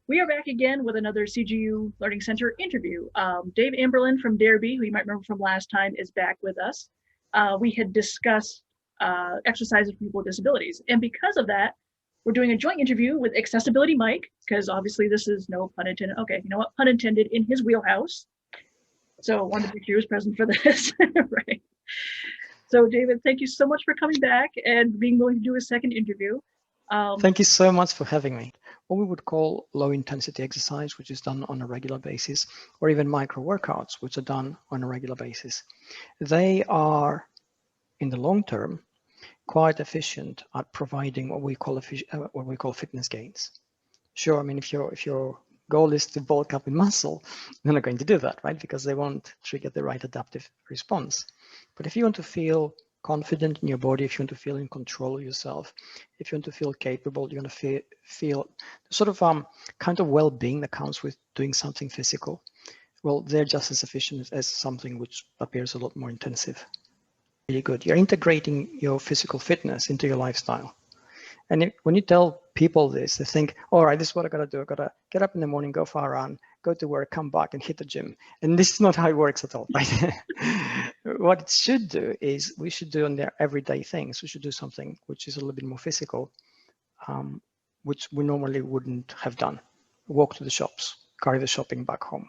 We are back again with another CGU Learning Center interview. David Amerland from Darebee, who you might remember from last time, is back with us. We had discussed exercises for people with disabilities. And because of that, we're doing a joint interview with Accessibility Mike, because obviously this is no pun intended. Okay, you know what? Pun intended in his wheelhouse. So I wanted to make sure he was present for this. Right. So David, thank you so much for coming back and being willing to do a second interview. Thank you so much for having me. What we would call low intensity exercise, which is done on a regular basis, or even micro workouts, which are done on a regular basis. They are, in the long term, quite efficient at providing what we call fitness gains. Sure, I mean, if your goal is to bulk up in muscle, they're not going to do that, right? Because they won't trigger the right adaptive response. But if you want to feel confident in your body, if you want to feel in control of yourself, if you want to feel capable, you want to feel the sort of kind of well-being that comes with doing something physical, well, they're just as efficient as something which appears a lot more intensive. Really good. You're integrating your physical fitness into your lifestyle. And when you tell people this, they think, all right, this is what I got to do. I got to get up in the morning, go for a run, go to work, come back and hit the gym. And this is not how it works at all, right? What it should do is we should do on their everyday things. We should do something which is a little bit more physical, which we normally wouldn't have done. Walk to the shops, carry the shopping back home,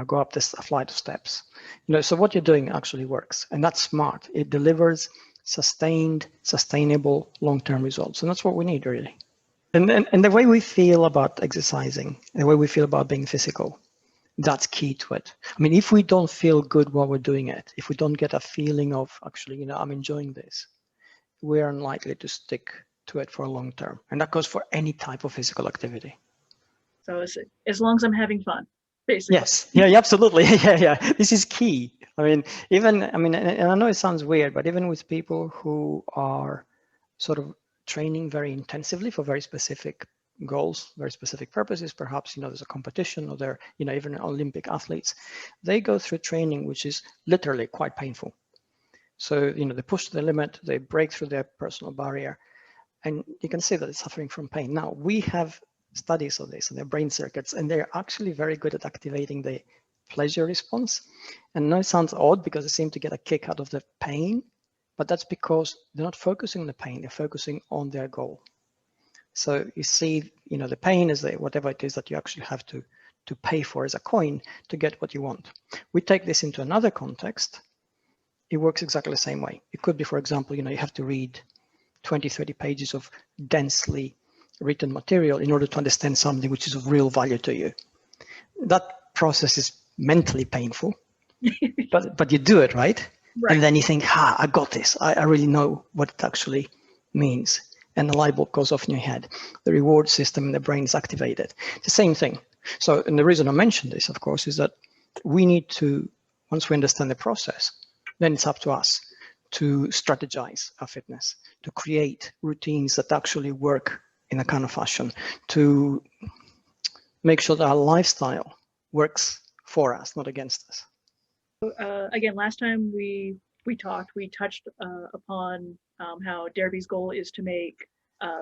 go up this flight of steps. So what you're doing actually works, and that's smart. It delivers sustainable, long-term results. And that's what we need, really. And the way we feel about exercising, the way we feel about being physical, that's key to it. I mean, if we don't feel good while we're doing it, if we don't get a feeling of actually, I'm enjoying this, we're unlikely to stick to it for a long term. And that goes for any type of physical activity. So as long as I'm having fun, basically. Yes, yeah, absolutely. Yeah. This is key. And I know it sounds weird, but even with people who are sort of training very intensively for very specific goals, very specific purposes, perhaps, there's a competition or they're, even Olympic athletes, they go through training, which is literally quite painful. So, they push to the limit, they break through their personal barrier, and you can see that it's suffering from pain. Now, we have studies of this and their brain circuits, and they're actually very good at activating the pleasure response. And I know it sounds odd because they seem to get a kick out of the pain, but that's because they're not focusing on the pain, they're focusing on their goal. So you see, the pain is whatever it is that you actually have to pay for as a coin to get what you want. We take this into another context. It works exactly the same way. It could be, for example, you have to read 20, 30 pages of densely written material in order to understand something which is of real value to you. That process is mentally painful, but you do it, right? And then you think, I got this. I really know what it actually means. And the light bulb goes off in your head. The reward system in the brain is activated. The same thing. So, and the reason I mentioned this, of course, is that we need to, once we understand the process, then it's up to us to strategize our fitness, to create routines that actually work in a kind of fashion, to make sure that our lifestyle works for us, not against us. Again, last time we talked, we touched upon how Darebee's goal is to make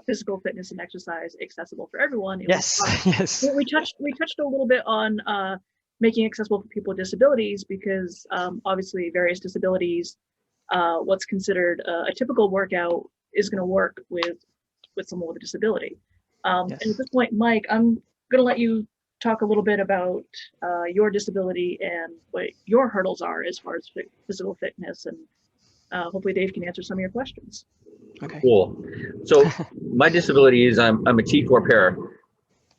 physical fitness and exercise accessible for everyone. Yes. We touched a little bit on making accessible for people with disabilities because obviously various disabilities, what's considered a typical workout is going to work with someone with a disability. And at this point, Mike, I'm going to let you talk a little bit about your disability and what your hurdles are as far as physical fitness, and hopefully Dave can answer some of your questions. Okay. Cool. So my disability is I'm a T4 para,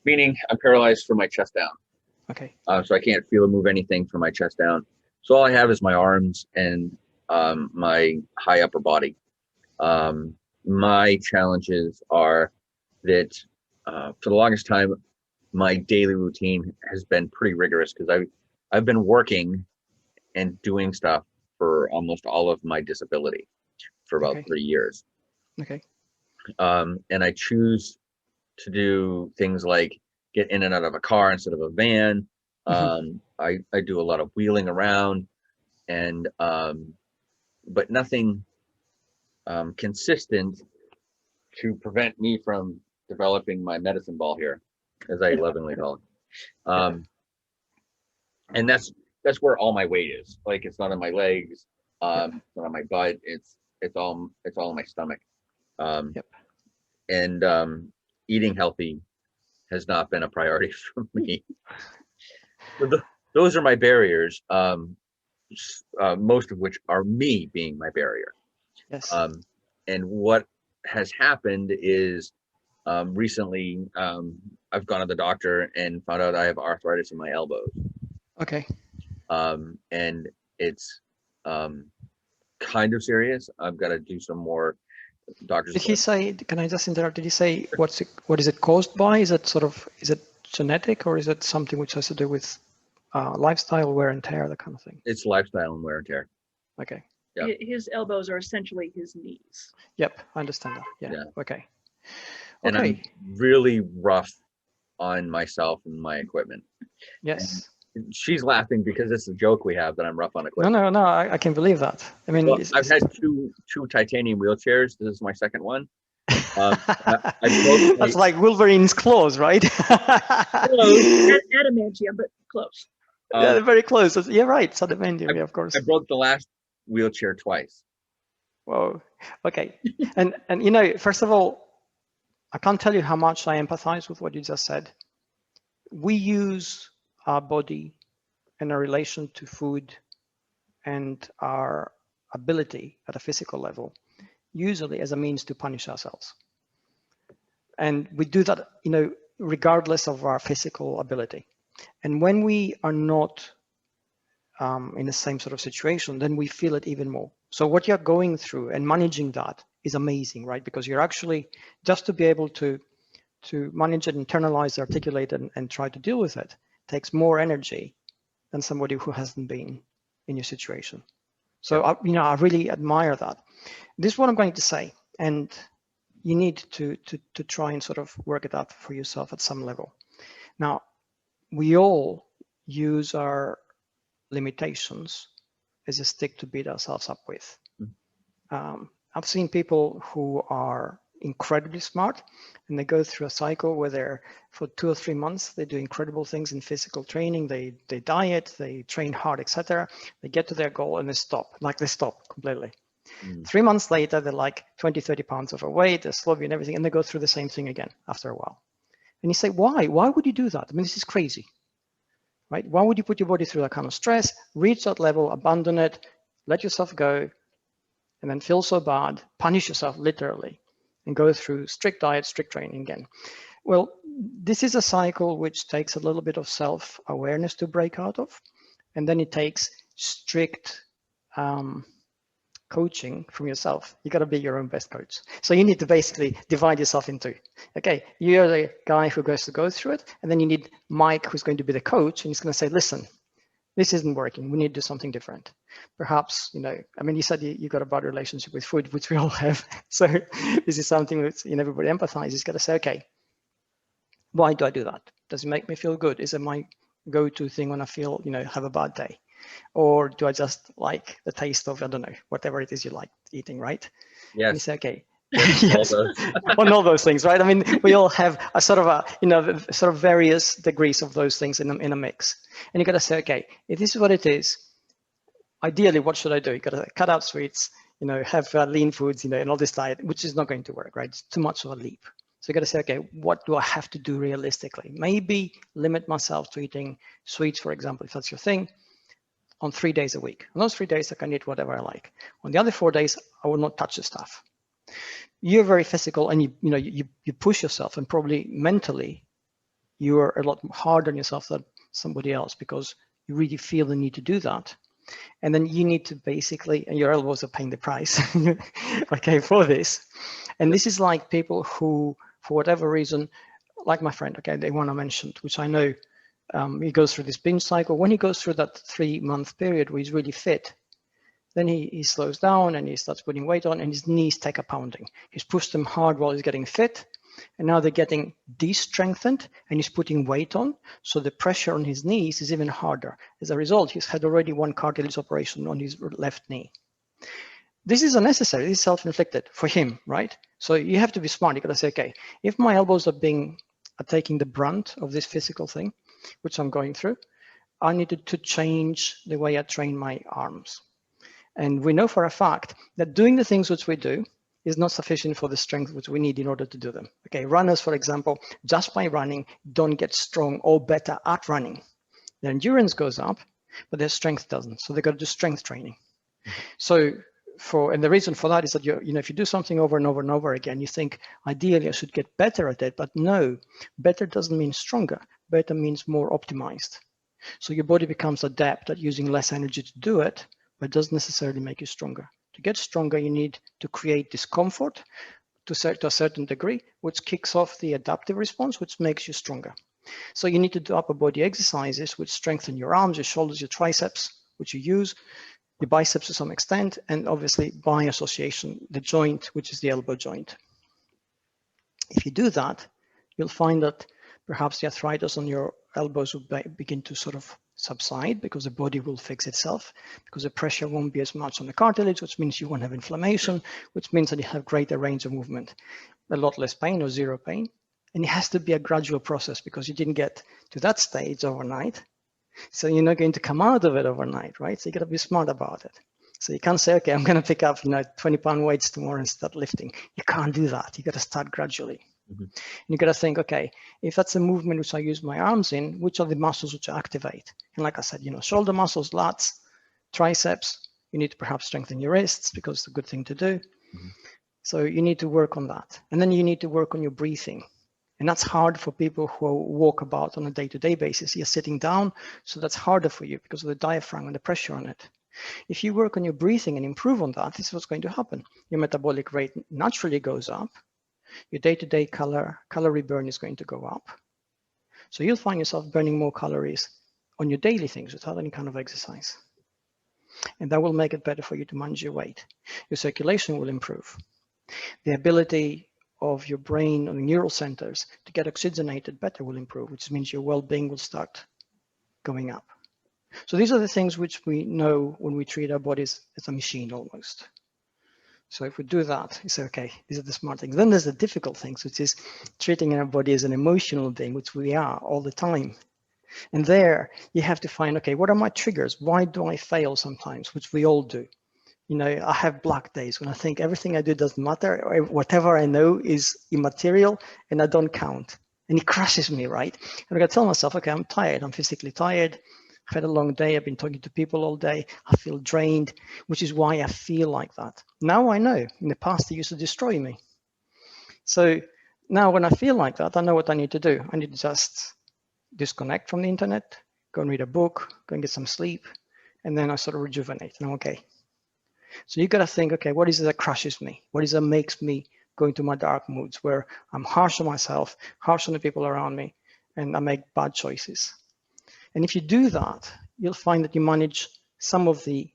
meaning I'm paralyzed from my chest down. Okay. So I can't feel or move anything from my chest down. So all I have is my arms and my high upper body. My challenges are that for the longest time, my daily routine has been pretty rigorous because I've been working and doing stuff for almost all of my disability for about 3 years. Okay. And I choose to do things like get in and out of a car instead of a van. I do a lot of wheeling around, and but nothing consistent to prevent me from developing my medicine ball here. as I lovingly call it. And that's where all my weight is. Like, it's not on my legs, it's not on my butt. It's all in my stomach. And eating healthy has not been a priority for me. So those are my barriers. Most of which are me being my barrier. Yes. And what has happened is recently I've gone to the doctor and found out I have arthritis in my elbows. Okay. And it's kind of serious. I've got to do some more doctor's. Did he say, can I just interrupt? Did he say what is it caused by? Is it genetic, or is it something which has to do with lifestyle, wear and tear, that kind of thing? It's lifestyle and wear and tear. Okay. Yep. His elbows are essentially his knees. Yep, I understand that. Yeah. Okay. And I'm really rough on myself and my equipment. Yes. And she's laughing because it's a joke we have that I'm rough on equipment. No, I can believe that. I mean, well, I've had two titanium wheelchairs. This is my second one. That's like Wolverine's claws, right? Adamantium, but close. Yeah, they're very close. You're right. It's adamantium, yeah, of course. I broke the last wheelchair twice. Whoa. Okay. and you know, first of all, I can't tell you how much I empathize with what you just said. We use our body and our relation to food and our ability at a physical level, usually as a means to punish ourselves. And we do that, you know, regardless of our physical ability. And when we are not in the same sort of situation, then we feel it even more. So what you're going through and managing that is amazing, right? Because you're actually, just to be able to manage it, internalize, articulate, and try to deal with it, takes more energy than somebody who hasn't been in your situation. So, I really admire that. This is what I'm going to say, and you need to try and sort of work it out for yourself at some level. Now, we all use our limitations as a stick to beat ourselves up with. I've seen people who are incredibly smart, and they go through a cycle where they're, for 2 or 3 months, they do incredible things in physical training, they diet, they train hard, etc. They get to their goal and they stop completely. 3 months later, they're like 20, 30 pounds overweight, they're sloppy and everything, and they go through the same thing again after a while. And you say, why would you do that? I mean, this is crazy, right? Why would you put your body through that kind of stress, reach that level, abandon it, let yourself go, and then feel so bad, punish yourself literally, and go through strict diet, strict training again? Well, this is a cycle which takes a little bit of self-awareness to break out of, and then it takes strict coaching from yourself. You got to be your own best coach. So you need to basically divide yourself into, okay, you're the guy who goes to go through it, and then you need Mike, who's going to be the coach, and he's going to say, listen, this isn't working. We need to do something different. Perhaps, you know, I mean, you said you got a bad relationship with food, which we all have. So this is something that, you know, everybody empathizes. You've got to say, okay, why do I do that? Does it make me feel good? Is it my go-to thing when I feel, you know, have a bad day? Or do I just like the taste of, I don't know, whatever it is you like eating, right? Yes. And you say, okay. Yes, on all those things, right? I mean, we all have a sort of sort of various degrees of those things in a mix. And you got to say, okay, if this is what it is, ideally, what should I do? You got to cut out sweets, you know, have lean foods, you know, and all this diet, which is not going to work, right? It's too much of a leap. So you got to say, okay, what do I have to do realistically? Maybe limit myself to eating sweets, for example, if that's your thing, on 3 days a week. On those 3 days, I can eat whatever I like. On the other 4 days, I will not touch the stuff. You're very physical, and you push yourself, and probably mentally, you are a lot harder on yourself than somebody else because you really feel the need to do that. And then you need to basically, and your elbows are paying the price, okay, for this. And this is like people who, for whatever reason, like my friend, okay, the one I mentioned, which I know, he goes through this binge cycle. When he goes through that 3-month period where he's really fit, then he slows down and he starts putting weight on, and his knees take a pounding. He's pushed them hard while he's getting fit, and now they're getting de-strengthened, and he's putting weight on, so the pressure on his knees is even harder. As a result, he's had already 1 cartilage operation on his left knee. This is unnecessary. This is self-inflicted for him, right? So you have to be smart. You got to say, okay, if my elbows are being are taking the brunt of this physical thing, which I'm going through, I needed to change the way I train my arms. And we know for a fact that doing the things which we do is not sufficient for the strength which we need in order to do them. Okay, runners, for example, just by running, don't get strong or better at running. Their endurance goes up, but their strength doesn't. So they got to do strength training. So and the reason for that is that if you do something over and over and over again, you think ideally I should get better at it, but no, better doesn't mean stronger. Better means more optimized. So your body becomes adept at using less energy to do it, but it doesn't necessarily make you stronger. To get stronger, you need to create discomfort to a certain degree, which kicks off the adaptive response, which makes you stronger. So you need to do upper body exercises which strengthen your arms, your shoulders, your triceps, which you use, your biceps to some extent, and obviously by association, the joint, which is the elbow joint. If you do that, you'll find that perhaps the arthritis on your elbows will begin to sort of subside because the body will fix itself, because the pressure won't be as much on the cartilage, which means you won't have inflammation, which means that you have greater range of movement, a lot less pain or zero pain. And it has to be a gradual process because you didn't get to that stage overnight. So you're not going to come out of it overnight, right? So you got to be smart about it. So you can't say, okay, I'm going to pick up 20-pound weights tomorrow and start lifting. You can't do that. You got to start gradually. And you got to think, okay, if that's a movement which I use my arms in, which are the muscles which I activate? And like I said, shoulder muscles, lats, triceps, you need to perhaps strengthen your wrists because it's a good thing to do. So you need to work on that. And then you need to work on your breathing. And that's hard for people who walk about on a day-to-day basis. You're sitting down, so that's harder for you because of the diaphragm and the pressure on it. If you work on your breathing and improve on that, this is what's going to happen. Your metabolic rate naturally goes up. Your day-to-day calorie burn is going to go up. So you'll find yourself burning more calories on your daily things without any kind of exercise. And that will make it better for you to manage your weight. Your circulation will improve. The ability of your brain and neural centers to get oxygenated better will improve, which means your well-being will start going up. So these are the things which we know when we treat our bodies as a machine almost. So if we do that, you say, okay, these are the smart things. Then there's the difficult things, which is treating our body as an emotional being, which we are all the time. And there you have to find, okay, what are my triggers? Why do I fail sometimes, which we all do? I have black days when I think everything I do doesn't matter, or whatever I know is immaterial and I don't count. And it crushes me, right? And I got to tell myself, okay, I'm tired. I'm physically tired. I've had a long day. I've been talking to people all day. I feel drained, which is why I feel like that. Now I know. In the past, it used to destroy me. So now when I feel like that, I know what I need to do. I need to just disconnect from the internet, go and read a book, go and get some sleep, and then I sort of rejuvenate and I'm okay. So you got to think, okay, what is it that crushes me? What is it that makes me go into my dark moods where I'm harsh on myself, harsh on the people around me, and I make bad choices? And if you do that, you'll find that you manage some of the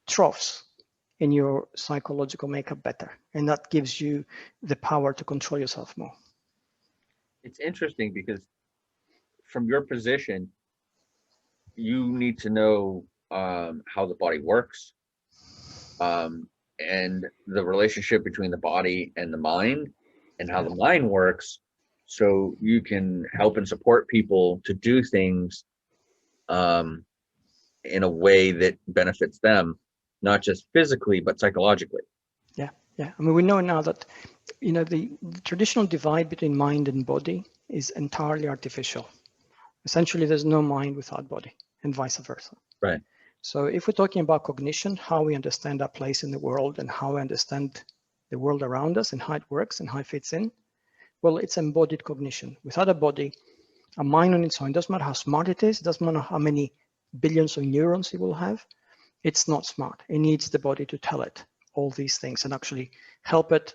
troughs in your psychological makeup better. And that gives you the power to control yourself more. It's interesting because from your position, you need to know how the body works, and the relationship between the body and the mind, and how the mind works, so you can help and support people to do things in a way that benefits them, not just physically but psychologically. Yeah. I mean, we know now that the traditional divide between mind and body is entirely artificial. Essentially, there's no mind without body, and vice versa. Right. So if we're talking about cognition, how we understand our place in the world and how we understand the world around us and how it works and how it fits in, well, it's embodied cognition. Without a body, a mind on its own, doesn't matter how smart it is, doesn't matter how many billions of neurons it will have, it's not smart. It needs the body to tell it all these things and actually help it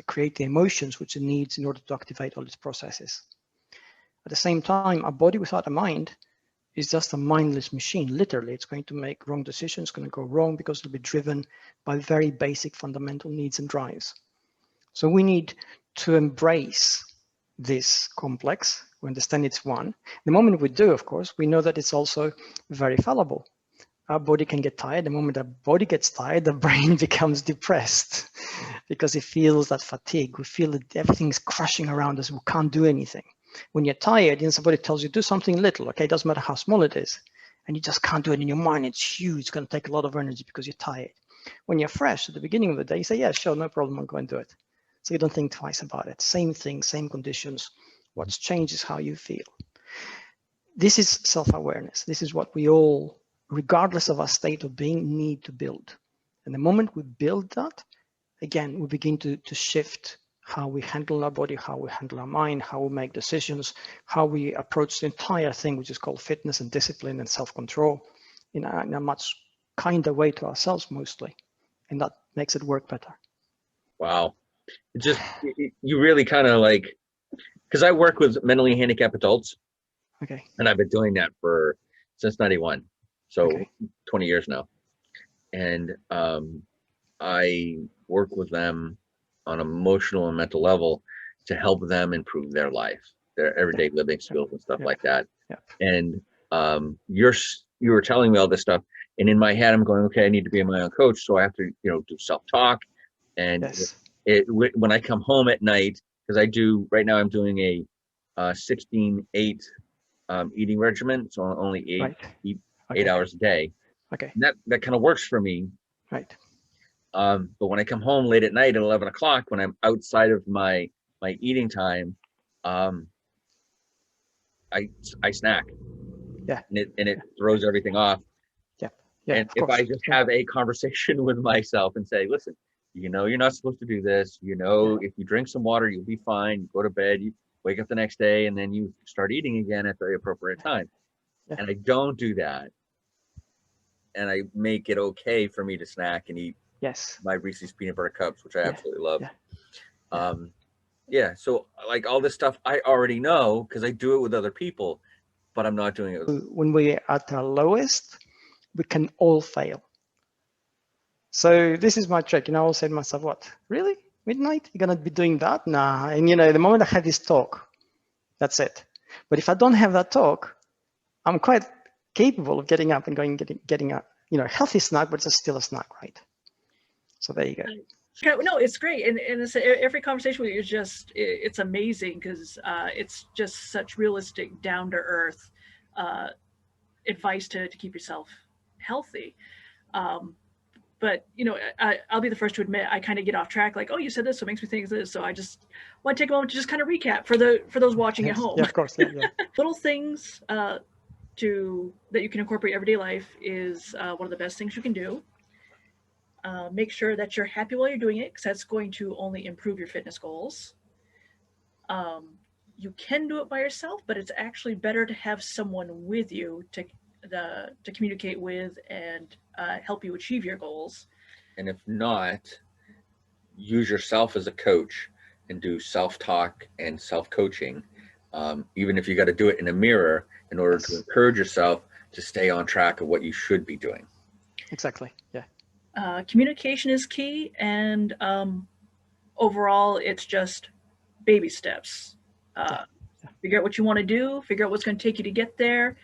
create the emotions which it needs in order to activate all its processes. At the same time, a body without a mind is just a mindless machine. Literally, it's going to make wrong decisions, going to go wrong because it'll be driven by very basic fundamental needs and drives. So we need to embrace this complex. We understand it's one. The moment we do, of course, we know that it's also very fallible. Our body can get tired. The moment our body gets tired, the brain becomes depressed because it feels that fatigue. We feel that everything's crashing around us. We can't do anything. When you're tired and somebody tells you do something little, okay, it doesn't matter how small it is, and you just can't do it in your mind, it's huge, it's going to take a lot of energy because you're tired. When you're fresh at the beginning of the day, you say, yeah, sure, no problem, I'll go and do it. So you don't think twice about it. Same thing, same conditions. What's changed is how you feel. This is self-awareness. This is what we all, regardless of our state of being, need to build. And the moment we build that, again, we begin to shift how we handle our body, how we handle our mind, how we make decisions, how we approach the entire thing, which is called fitness and discipline and self-control, in a much kinder way to ourselves mostly. And that makes it work better. Wow. You really kind of like, because I work with mentally handicapped adults. Okay. And I've been doing that since 91. So okay. 20 years now. And I work with them on emotional and mental level to help them improve their life, their everyday living skills and stuff like that. And you were telling me all this stuff, and in my head I'm going, okay, I need to be my own coach, so I have to do self-talk. And when I come home at night, because right now I'm doing a 16-8 eating regimen, so only eat 8 hours a day. Okay. And that kind of works for me. Right. But when I come home late at night at 11 o'clock, when I'm outside of my eating time, I snack. Yeah. And it throws everything off. Yeah. Yeah. And if I just have a conversation with myself and say, listen, you're not supposed to do this. If you drink some water, you'll be fine. You go to bed, you wake up the next day, and then you start eating again at the appropriate time. Yeah. And I don't do that. And I make it okay for me to snack and eat my Reese's peanut butter cups, which I absolutely love. So like all this stuff I already know because I do it with other people, but I'm not doing it. When we're at our lowest, we can all fail. So this is my trick. I'll say to myself, what, really? Midnight? You're going to be doing that? Nah. And the moment I have this talk, that's it. But if I don't have that talk, I'm quite capable of getting up and getting a healthy snack, but it's still a snack, right? So there you go. No, it's great, and it's, every conversation with you is it's amazing because it's just such realistic, down to earth advice to keep yourself healthy. But I'll be the first to admit I kind of get off track. Like, oh, you said this, so it makes me think of this. So I just want to take a moment to just kind of recap for those watching at home. Yeah, of course. Yeah. Little things that you can incorporate everyday life is one of the best things you can do. Make sure that you're happy while you're doing it, because that's going to only improve your fitness goals. You can do it by yourself, but it's actually better to have someone with you to communicate with and help you achieve your goals. And if not, use yourself as a coach and do self-talk and self-coaching, even if you got to do it in a mirror in order to encourage yourself to stay on track of what you should be doing. Exactly. Yeah. Communication is key, and overall, it's just baby steps. Figure out what you want to do, figure out what's going to take you to get there,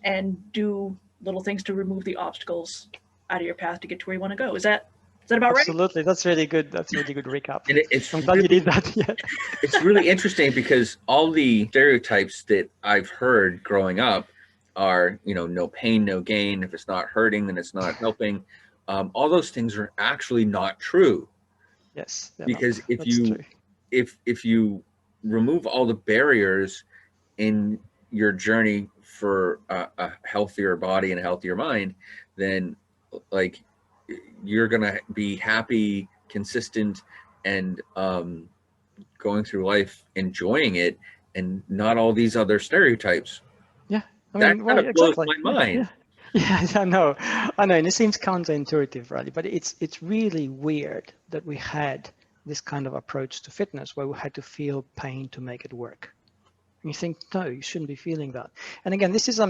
and do little things to remove the obstacles out of your path to get to where you want to go. Is that about right? Absolutely. That's really good. That's a really good recap. And I'm glad you did that. Yeah. It's really interesting because all the stereotypes that I've heard growing up are, no pain, no gain. If it's not hurting, then it's not helping. All those things are actually not true. Yes. Because if you remove all the barriers in your journey for a healthier body and a healthier mind, then like you're gonna be happy, consistent, and going through life enjoying it, and not all these other stereotypes. Yeah, that kind of blows my mind. Yeah, I know, and it seems counterintuitive, really, but it's really weird that we had this kind of approach to fitness where we had to feel pain to make it work. And you think, no, you shouldn't be feeling that. And again, this is a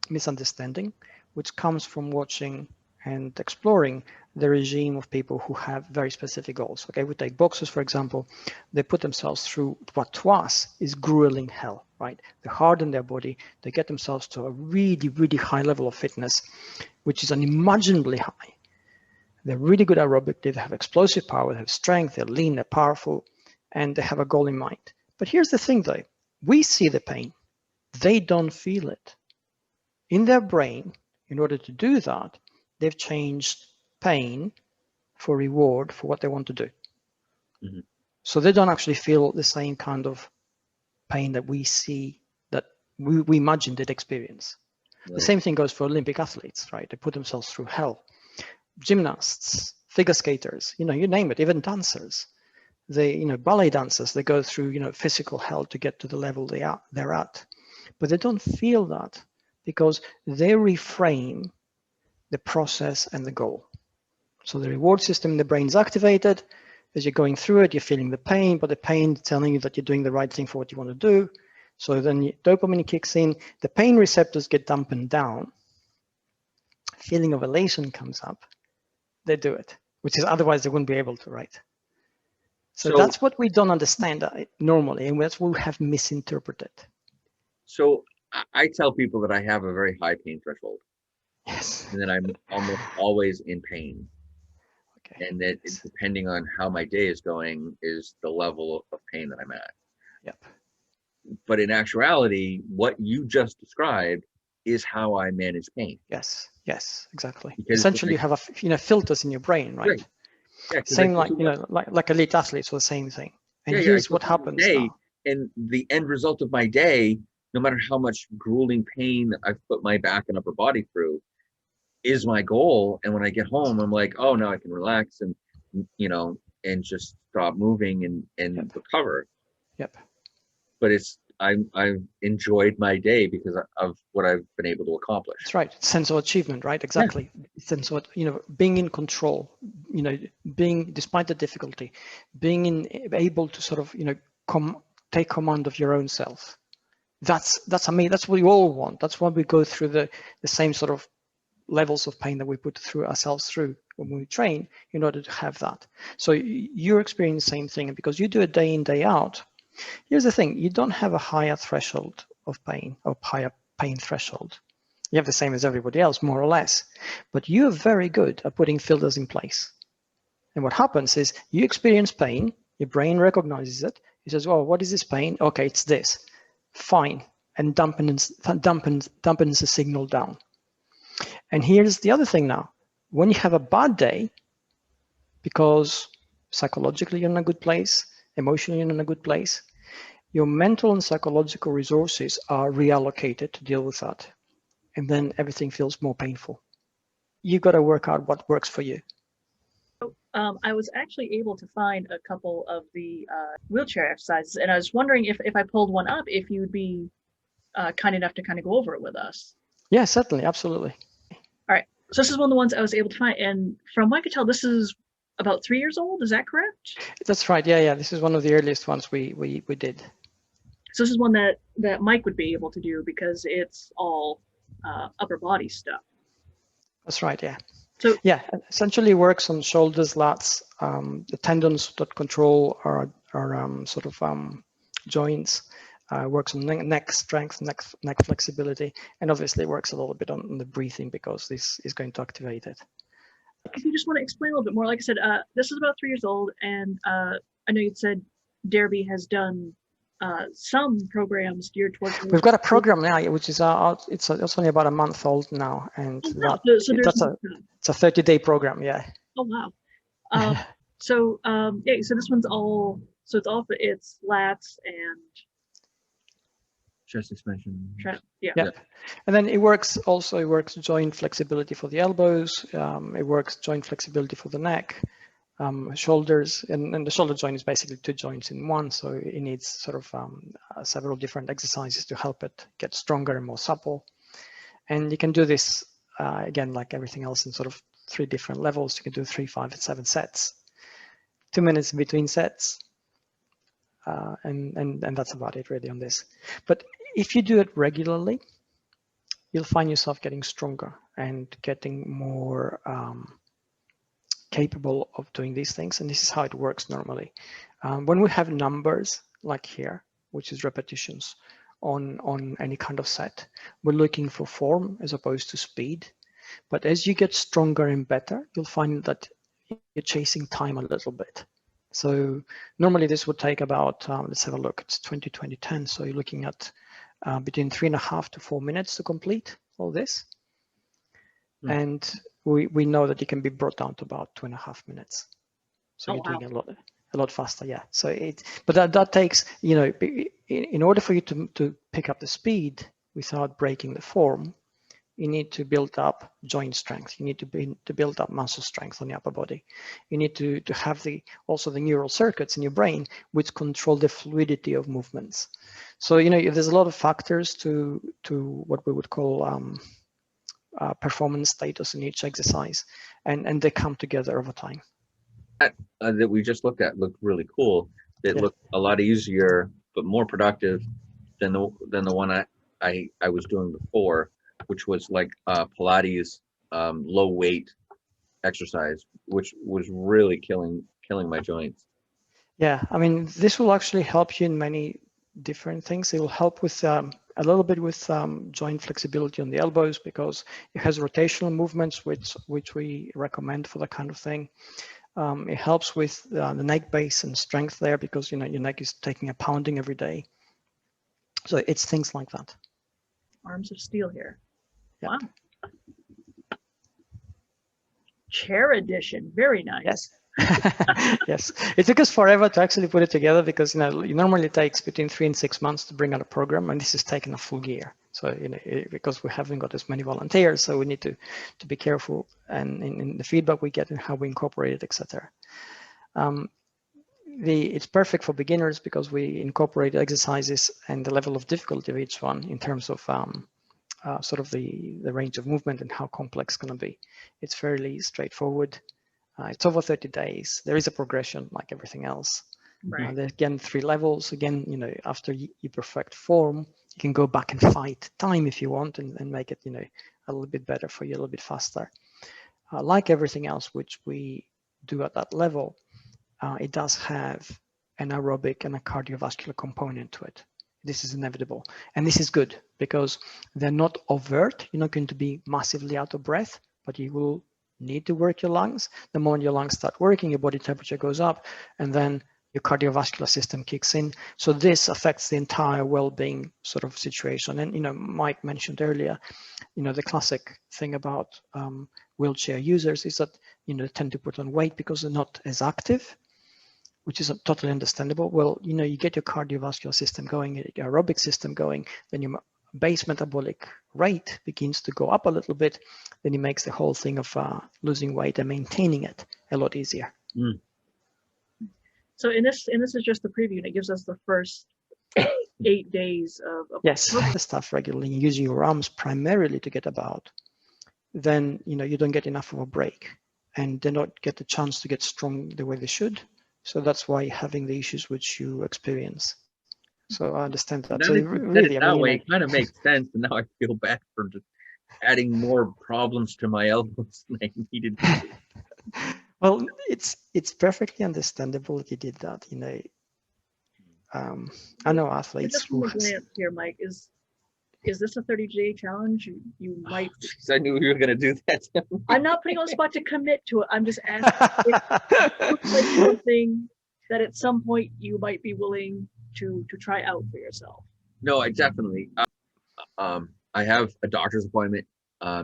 misunderstanding, which comes from watching and exploring the regime of people who have very specific goals. Okay, we take boxers, for example. They put themselves through what to us is grueling hell, right? They harden their body. They get themselves to a really, really high level of fitness, which is unimaginably high. They're really good aerobic. They have explosive power. They have strength. They're lean. They're powerful. And they have a goal in mind. But here's the thing, though. We see the pain. They don't feel it. In their brain, in order to do that, they've changed pain for reward for what they want to do. Mm-hmm. So they don't actually feel the same kind of pain that we see, that we imagine they'd experience. Right. The same thing goes for Olympic athletes, right? They put themselves through hell. Gymnasts, figure skaters, you name it, even dancers. They, ballet dancers, they go through, physical hell to get to the level they're at. But they don't feel that because they reframe the process and the goal. So the reward system in the brain is activated. As you're going through it, you're feeling the pain, but the pain is telling you that you're doing the right thing for what you want to do. So then dopamine kicks in, the pain receptors get dampened down, feeling of elation comes up, they do it, which is otherwise they wouldn't be able to, right? So that's what we don't understand normally, and that's what we have misinterpreted. So I tell people that I have a very high pain threshold. Yes. And that I'm almost always in pain. Okay. And that depending on how my day is going is the level of pain that I'm at. Yep. But in actuality, what you just described is how I manage pain. Yes, exactly. Because essentially you have filters in your brain, right? Yeah, same like like elite athletes or the same thing. And here's what happens now. And the end result of my day, no matter how much grueling pain I've put my back and upper body through, is my goal. And when I get home, I'm like, oh, now I can relax and and just stop moving and recover. Yep. But I've enjoyed my day because of what I've been able to accomplish. That's right. Sense of achievement, right? Exactly. Yeah. Sense of being in control. Being, despite the difficulty, being able to sort of take command of your own self. That's that's what we all want. That's why we go through the same sort of levels of pain that we put through ourselves through when we train in order to have that. So you're experiencing the same thing, and because you do it day in, day out. Here's the thing, you don't have a higher threshold of pain or higher pain threshold. You have the same as everybody else, more or less, but you're very good at putting filters in place. And what happens is you experience pain, your brain recognizes it. It says, well, what is this pain? Okay, it's this. Fine. And dampens the signal down. And here's the other thing now. When you have a bad day, because psychologically you're in a good place, emotionally you're in a good place, your mental and psychological resources are reallocated to deal with that. And then everything feels more painful. You've got to work out what works for you. I was actually able to find a couple of the wheelchair exercises, and I was wondering if I pulled one up, if you'd be kind enough to kind of go over it with us. Yeah, certainly, absolutely. All right, so this is one of the ones I was able to find, and from what I could tell, this is about 3 years old. Is that correct? That's right. Yeah. This is one of the earliest ones we did. So this is one that Mike would be able to do because it's all upper body stuff. That's right. Yeah. So yeah, essentially works on shoulders, lats, the tendons that control our sort of joints. Works on neck strength, neck flexibility, and obviously works a little bit on the breathing because this is going to activate it. If you just want to explain a little bit more, like I said, this is about 3 years old, and I know you said Darebee has done some programs geared towards. We've got a program now, which is it's only about a month old now, and it's a 30-day program. Yeah. Oh wow. So this one's all. So it's lats and chest expansion. Yeah. And then it works joint flexibility for the elbows. It works joint flexibility for the neck. Shoulders, and the shoulder joint is basically 2 joints in one, so it needs sort of several different exercises to help it get stronger and more supple. And you can do this again, like everything else, in sort of 3 different levels. You can do 3, 5, and 7 sets, 2 minutes in between sets, and that's about it really on this. But if you do it regularly, you'll find yourself getting stronger and getting more capable of doing these things, and this is how it works normally. When we have numbers like here, which is repetitions on any kind of set, we're looking for form as opposed to speed. But as you get stronger and better, you'll find that you're chasing time a little bit. So normally this would take about, let's have a look, it's 2010. So you're looking at between 3.5 to 4 minutes to complete all this. And we know that it can be brought down to about 2.5 minutes. So you're doing a lot faster, yeah. So but that takes, you know, in order for you to pick up the speed without breaking the form, you need to build up joint strength. You need to build up muscle strength on the upper body. You need to have also the neural circuits in your brain which control the fluidity of movements. So, you know, there's a lot of factors to what we would call performance status in each exercise, and they come together over time. That we just looked at looked really cool. It looked a lot easier, but more productive than the one I was doing before, which was like Pilates low weight exercise, which was really killing my joints. Yeah, I mean, this will actually help you in many different things. It will help with a little bit with joint flexibility on the elbows, because it has rotational movements, which we recommend for that kind of thing. It helps with the neck base and strength there, because, you know, your neck is taking a pounding every day. So it's things like that. Arms of steel here. Yep. Wow. Chair edition, very nice. Yes. Yes, it took us forever to actually put it together, because, you know, it normally takes between 3 and 6 months to bring out a program, and this has taken a full year. So, you know, because we haven't got as many volunteers, so we need to be careful and in the feedback we get and how we incorporate it, etc. It's perfect for beginners because we incorporate exercises and the level of difficulty of each one in terms of sort of the range of movement and how complex it's going to be. It's fairly straightforward. It's over 30 days. There is a progression like everything else. Right. There's again 3 levels. Again, you know, after you perfect form, you can go back and fight time if you want and make it, you know, a little bit better for you, a little bit faster. Like everything else which we do at that level, it does have an aerobic and a cardiovascular component to it. This is inevitable. And this is good because they're not overt. You're not going to be massively out of breath, but you will need to work your lungs. The moment your lungs start working, your body temperature goes up, and then your cardiovascular system kicks in. So this affects the entire well-being sort of situation. And, you know, Mike mentioned earlier, you know, the classic thing about wheelchair users is that, you know, they tend to put on weight because they're not as active, which is totally understandable. Well, you know, you get your cardiovascular system going, your aerobic system going, then your base metabolic rate begins to go up a little bit, then it makes the whole thing of losing weight and maintaining it a lot easier. Mm. So in this is just the preview, and it gives us the first 8 days of yes, the stuff regularly, using your arms primarily to get about, then, you know, you don't get enough of a break and they don't get the chance to get strong the way they should. So that's why having the issues which you experience. So I understand that. So really, that way, it kind of makes sense. And now I feel bad for just adding more problems to my elbows than I needed to. Well, it's perfectly understandable that you did that. You know, I know athletes. Just from a glance here, Mike, is this a 30-day challenge? You might. I knew you were going to do that. I'm not putting on the spot to commit to it. I'm just asking. It looks like something that at some point you might be willing to try out for yourself. No, I definitely. I have a doctor's appointment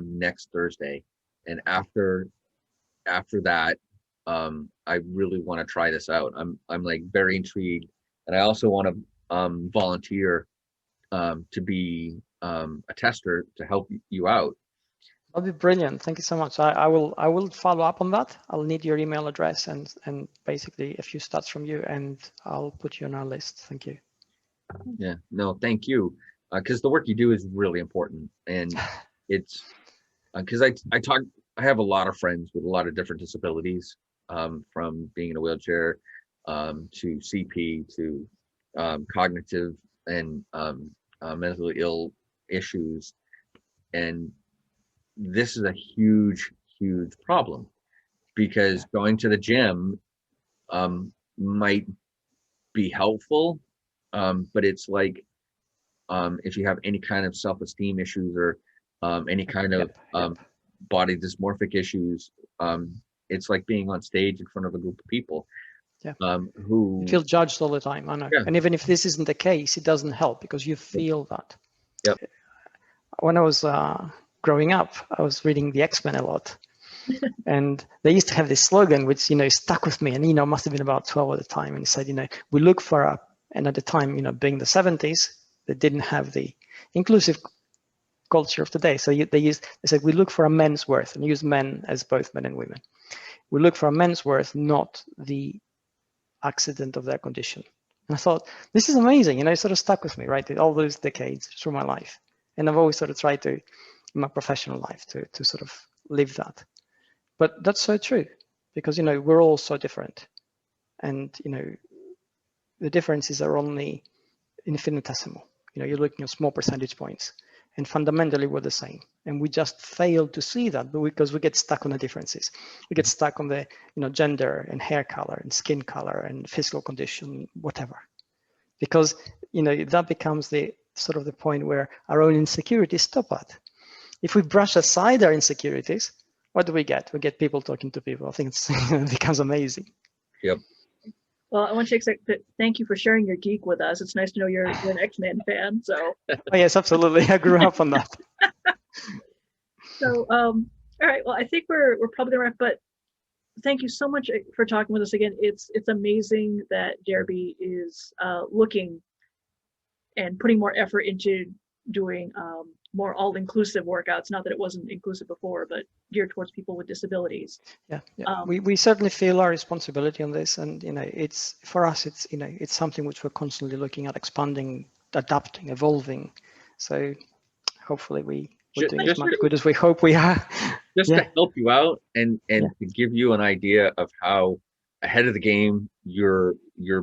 next Thursday, and after that, I really want to try this out. I'm like very intrigued, and I also want to volunteer to be a tester to help you out. That'll be brilliant. Thank you so much. I will follow up on that. I'll need your email address and basically a few stats from you, and I'll put you on our list. Thank you. Yeah, no, thank you. Because the work you do is really important, and it's because I have a lot of friends with a lot of different disabilities, from being in a wheelchair to CP to cognitive and mentally ill issues, and this is a huge problem because going to the gym might be helpful, but it's like if you have any kind of self-esteem issues or any kind of body dysmorphic issues, it's like being on stage in front of a group of people. Yeah. Who You feel judged all the time. I know. Yeah. And even if this isn't the case, it doesn't help because you feel that. Yep. When I was growing up, I was reading the X-Men a lot. And they used to have this slogan, which, stuck with me. And, must have been about 12 at the time. And it said, we look for and at the time, being the 70s, they didn't have the inclusive culture of today. So they said, we look for a man's worth, and use men as both men and women. We look for a man's worth, not the accident of their condition. And I thought, this is amazing. It sort of stuck with me, right? All those decades through my life. And I've always sort of tried to, in my professional life, to sort of live that. But that's so true, because, we're all so different. And, the differences are only infinitesimal. You're looking at small percentage points, and fundamentally we're the same. And we just fail to see that because we get stuck on the differences. We get stuck on the, gender and hair color and skin color and physical condition, whatever. Because, that becomes the sort of the point where our own insecurities stop at. If we brush aside our insecurities, what do we get? We get people talking to people. I think it becomes amazing. Yep. Well, I want to thank you for sharing your geek with us. It's nice to know you're an X-Men fan. So. Oh, yes, absolutely. I grew up on that. So, all right. Well, I think we're probably gonna wrap. But thank you so much for talking with us again. It's amazing that Darebee is looking and putting more effort into doing more all-inclusive workouts. Not that it wasn't inclusive before, but geared towards people with disabilities. Yeah. We certainly feel our responsibility on this, and it's for us. It's something which we're constantly looking at, expanding, adapting, evolving. So hopefully we're doing as much good as we hope we are. Just to help you out and to give you an idea of how ahead of the game you're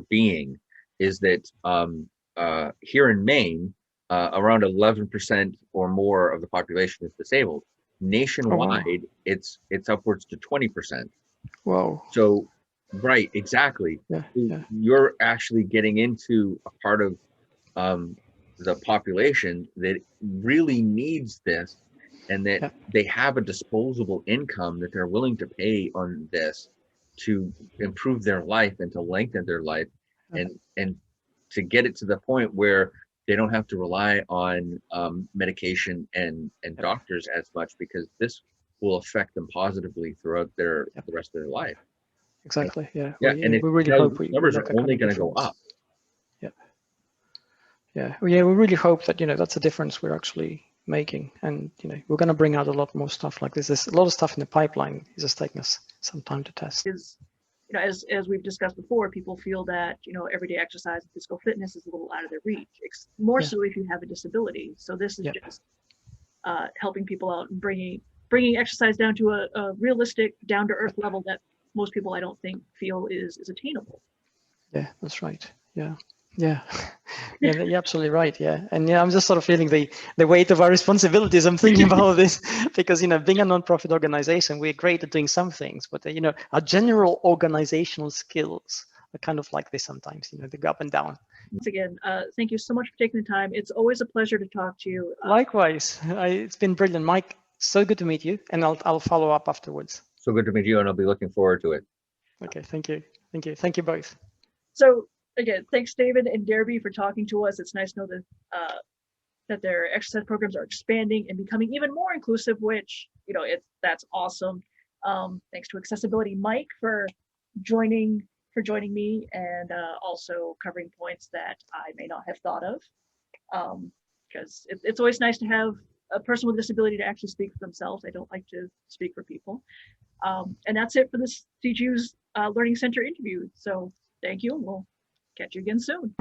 being, is that here in Maine, around 11% or more of the population is disabled. Nationwide, it's upwards to 20%. Whoa. So, right, exactly. Yeah. You're actually getting into a part of the population that really needs this, and that they have a disposable income that they're willing to pay on this to improve their life and to lengthen their life, and to get it to the point where they don't have to rely on medication and doctors as much, because this will affect them positively throughout the rest of their life. Exactly. Yeah. Yeah, we and really hope numbers are only going to go up. Yeah. We really hope that that's a difference we're actually making, and we're going to bring out a lot more stuff like this. There's a lot of stuff in the pipeline. It's just taking us some time to test. As we've discussed before, people feel that everyday exercise and physical fitness is a little out of their reach. More so if you have a disability. So this is just helping people out and bringing exercise down to a realistic, down to earth level that most people, I don't think, feel is attainable. Yeah, that's right. Yeah. Yeah, you're absolutely right. Yeah, and I'm just sort of feeling the weight of our responsibilities. I'm thinking about all this because being a non-profit organization, we're great at doing some things, but our general organizational skills are kind of like this sometimes. They go up and down. Once again, thank you so much for taking the time. It's always a pleasure to talk to you. Likewise, it's been brilliant, Mike. So good to meet you, and I'll follow up afterwards. So good to meet you, and I'll be looking forward to it. Okay, thank you both. So. Again, thanks, David and Darebee, for talking to us. It's nice to know that their exercise programs are expanding and becoming even more inclusive, which that's awesome. Thanks to Accessibility Mike for joining me, and also covering points that I may not have thought of, because it's always nice to have a person with a disability to actually speak for themselves. I don't like to speak for people. And that's it for this CGU's Learning Center interview. So thank you, and we'll catch you again soon.